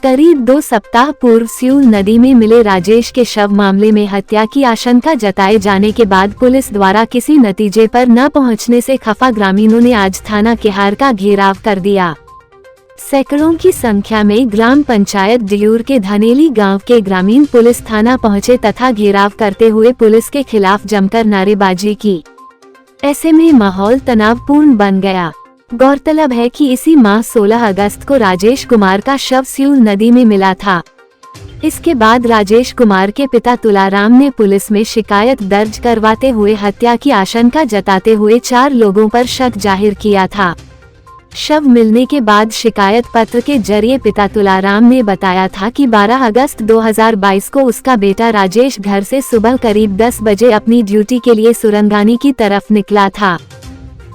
करीब 2 सप्ताह पूर्व सियूल नदी में मिले राजेश के शव मामले में हत्या की आशंका जताए जाने के बाद पुलिस द्वारा किसी नतीजे पर न पहुंचने से खफा ग्रामीणों ने आज थाना केहार का घेराव कर दिया। सैकड़ों की संख्या में ग्राम पंचायत डियूर के धनेली गांव के ग्रामीण पुलिस थाना पहुंचे तथा घेराव करते हुए पुलिस के खिलाफ जमकर नारेबाजी की। ऐसे में माहौल तनावपूर्ण बन गया। गौरतलब है कि इसी माह 16 अगस्त को राजेश कुमार का शव सियूल नदी में मिला था। इसके बाद राजेश कुमार के पिता तुलाराम ने पुलिस में शिकायत दर्ज करवाते हुए हत्या की आशंका जताते हुए 4 लोगों पर शक जाहिर किया था। शव मिलने के बाद शिकायत पत्र के जरिए पिता तुलाराम ने बताया था कि 12 अगस्त 2022 को उसका बेटा राजेश घर से सुबह करीब 10 बजे अपनी ड्यूटी के लिए सुरंगानी की तरफ निकला था।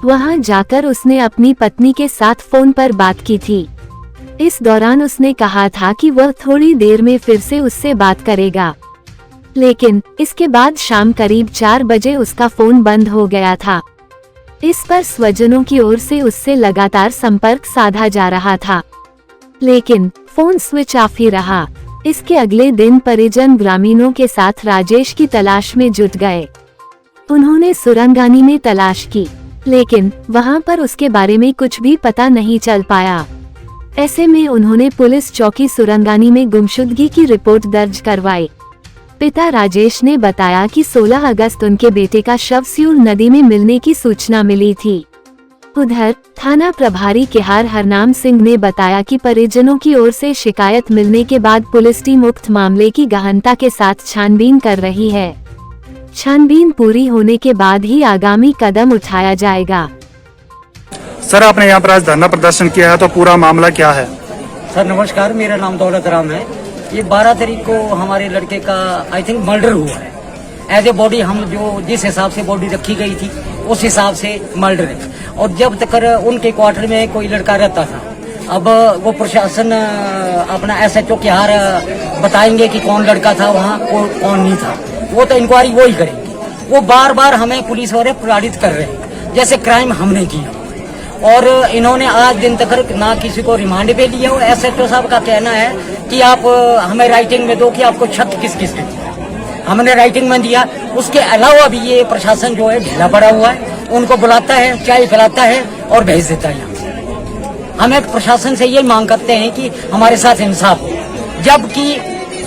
वहां जाकर उसने अपनी पत्नी के साथ फोन पर बात की थी। इस दौरान उसने कहा था कि वह थोड़ी देर में फिर से उससे बात करेगा, लेकिन इसके बाद शाम करीब 4 बजे उसका फोन बंद हो गया था। इस पर स्वजनों की ओर से उससे लगातार संपर्क साधा जा रहा था, लेकिन फोन स्विच ऑफ ही रहा। इसके अगले दिन परिजन ग्रामीणों के साथ राजेश की तलाश में जुट गए। उन्होंने सुरंगानी में तलाश की, लेकिन वहां पर उसके बारे में कुछ भी पता नहीं चल पाया। ऐसे में उन्होंने पुलिस चौकी सुरंगानी में गुमशुदगी की रिपोर्ट दर्ज करवाई। पिता राजेश ने बताया कि 16 अगस्त उनके बेटे का शव सियूल नदी में मिलने की सूचना मिली थी। उधर थाना प्रभारी केहार हरनाम सिंह ने बताया कि परिजनों की ओर से शिकायत मिलने के बाद पुलिस टीम उक्त मामले की गहनता के साथ छानबीन कर रही है। छानबीन पूरी होने के बाद ही आगामी कदम उठाया जाएगा। सर, आपने यहाँ पर आज धरना प्रदर्शन किया है, तो पूरा मामला क्या है? सर नमस्कार, मेरा नाम दौलत राम है। ये 12 तारीख को हमारे लड़के का आई थिंक मर्डर हुआ है। एज ए बॉडी हम जो जिस हिसाब से बॉडी रखी गई थी उस हिसाब से मर्डर है। और जब तक उनके क्वार्टर में कोई लड़का रहता था, अब वो प्रशासन अपना SHO केहार बताएंगे कि कौन लड़का था वहाँ, कौन नहीं था। वो तो इंक्वायरी वो ही करेंगे। वो बार बार हमें पुलिस वाले प्रताड़ित कर रहे हैं, जैसे क्राइम हमने किया। और इन्होंने आज दिन तक ना किसी को रिमांड पे लिया। और SHO साहब का कहना है कि आप हमें राइटिंग में दो कि आपको शक किस किस पे दिया। हमने राइटिंग में दिया। उसके अलावा भी ये प्रशासन जो है ढीला पड़ा हुआ है। उनको बुलाता है, चाय पिलाता है और भेज देता है यहाँ से। हमें प्रशासन से ये मांग करते हैं कि हमारे साथ इंसाफ हो। जबकि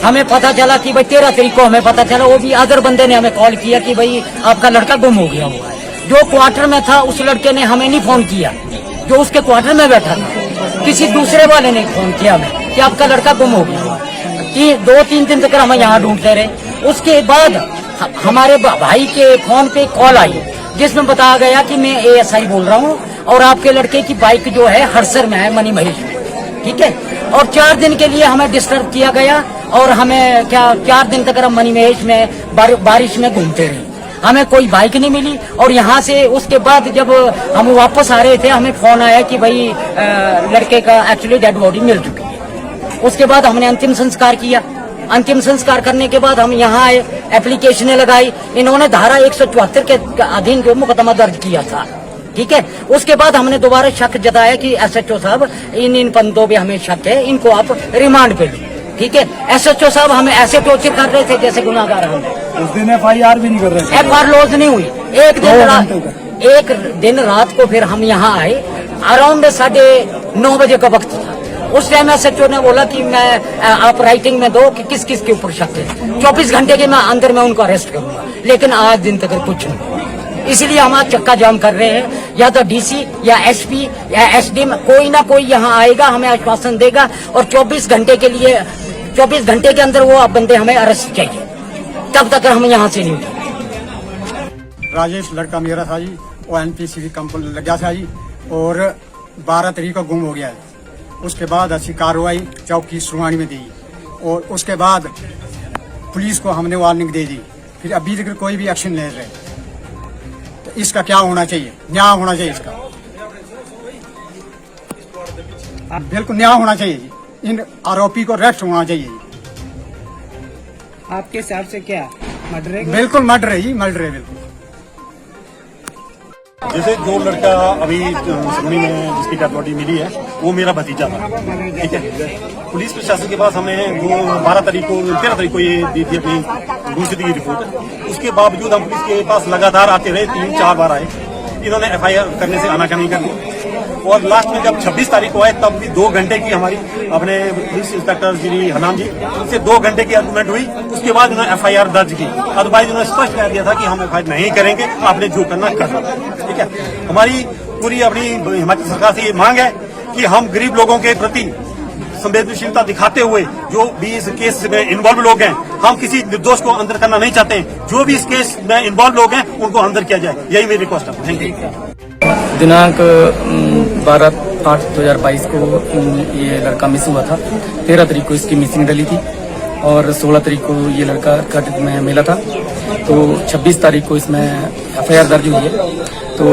हमें पता चला कि भाई 13 तारीख को हमें पता चला, वो भी अदर बंदे ने हमें कॉल किया कि भाई आपका लड़का गुम हो गया हुआ है। जो क्वार्टर में था उस लड़के ने हमें नहीं फोन किया, जो उसके क्वार्टर में बैठा था किसी दूसरे वाले ने फोन किया हमें कि आपका लड़का गुम हो गया। 2-3 दिन तक हम यहाँ ढूंढते रहे। उसके बाद हमारे भाई के फोन पे कॉल आई जिसमें बताया गया कि मैं ASI बोल रहा हूँ और आपके लड़के की बाइक जो है हरसर में है, मनी महेश में, ठीक है। और 4 दिन के लिए हमें डिस्टर्ब किया गया और हमें 4 दिन तक हम मनी महेश में बारिश में घूमते रहे। हमें कोई बाइक नहीं मिली। और यहाँ से उसके बाद जब हम वापस आ रहे थे, हमें फोन आया कि भाई लड़के का एक्चुअली डेड बॉडी मिल चुकी है। उसके बाद हमने अंतिम संस्कार किया। अंतिम संस्कार करने के बाद हम यहाँ आए, एप्लीकेशनें लगाई। इन्होंने धारा 174 के अधीन जो मुकदमा दर्ज किया था, ठीक है। उसके बाद हमने दोबारा शक जताया कि SHO साहब इन बंदों पे हमें शक है, इनको आप रिमांड पे लो, ठीक है। SHO साहब हमें ऐसे टॉर्चर कर रहे थे जैसे गुनाहगार हम। उस दिन FIR भी नहीं कर रहे थे। FIR लॉज नहीं हुई। एक दिन रात को फिर हम यहाँ आए, अराउंड 9:30 बजे का वक्त था। उस टाइम SHO ने बोला कि मैं आप राइटिंग में दो कि किस किस के ऊपर शक है। 24 घंटे के अंदर मैं उनको अरेस्ट करूंगा। लेकिन आज दिन तक कुछ नहीं। इसलिए हम आज चक्का जाम कर रहे हैं। या तो DC या SP या SDM कोई ना कोई यहाँ आएगा, हमें आश्वासन देगा और 24 घंटे के लिए 24 घंटे के अंदर वो बंदे हमें अरेस्ट चाहिए, तब तक हम यहाँ से नहीं उठेंगे। राजेश लड़का मेरा था जी, वो NPCV कंपनी लग गया था जी और 12 तारीख को गुम हो गया है। उसके बाद अच्छी कार्रवाई चौकी सुरंगानी में दी और उसके बाद पुलिस को हमने वार्निंग दे दी। फिर अभी तक कोई भी एक्शन नहीं ले रहे। तो इसका क्या होना चाहिए? न्याय होना चाहिए। इसका बिल्कुल न्याय होना चाहिए जी। इन आरोपी को अरेस्ट होना चाहिए। आपके हिसाब से क्या मर्डर है? बिल्कुल मर्डर है जी, मर्डर है बिल्कुल। जैसे जो लड़का अभी सुरंगानी में जिसकी डेड बॉडी मिली है, वो मेरा भतीजा था। ठीक है, पुलिस प्रशासन के पास हमें वो 13 तारीख को ये दी थी अपनी दूसरी रिपोर्ट। उसके बावजूद हम पुलिस के पास लगातार आते रहे, 3-4 बार आए। इन्होंने FIR करने से आनाकानी कर दी और लास्ट में जब 26 तारीख को आए तब भी 2 घंटे की हमारी अपने पुलिस इंस्पेक्टर श्री हनाम जी उनसे 2 घंटे की आर्गुमेंट हुई। उसके बाद उन्होंने FIR दर्ज की। अदरवाइज उन्होंने स्पष्ट कह दिया था कि हम FIR नहीं करेंगे, आपने जो करना कर लो। ठीक है, हमारी पूरी अपनी हिमाचल सरकार से ये मांग है कि हम गरीब लोगों के प्रति संवेदनशीलता दिखाते हुए जो भी इस केस में इन्वॉल्व लोग हैं, हम किसी निर्दोष को अंदर करना नहीं चाहते हैं। जो भी इस केस में इन्वॉल्व लोग हैं उनको अंदर किया जाए, यही मेरी रिक्वेस्ट है। Thank you. दिनांक 12/8/2022 को ये लड़का मिस हुआ था। 13 तारीख को इसकी मिसिंग डली थी और 16 तारीख को ये लड़का घाटी में मिला था। तो 26 तारीख को इसमें FIR दर्ज हुई है। तो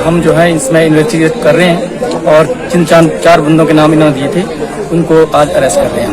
हम जो है इसमें इन्वेस्टिगेट कर रहे हैं और जिन 4 बंदों के नाम इन्होंने दिए थे उनको आज अरेस्ट कर रहे हैं।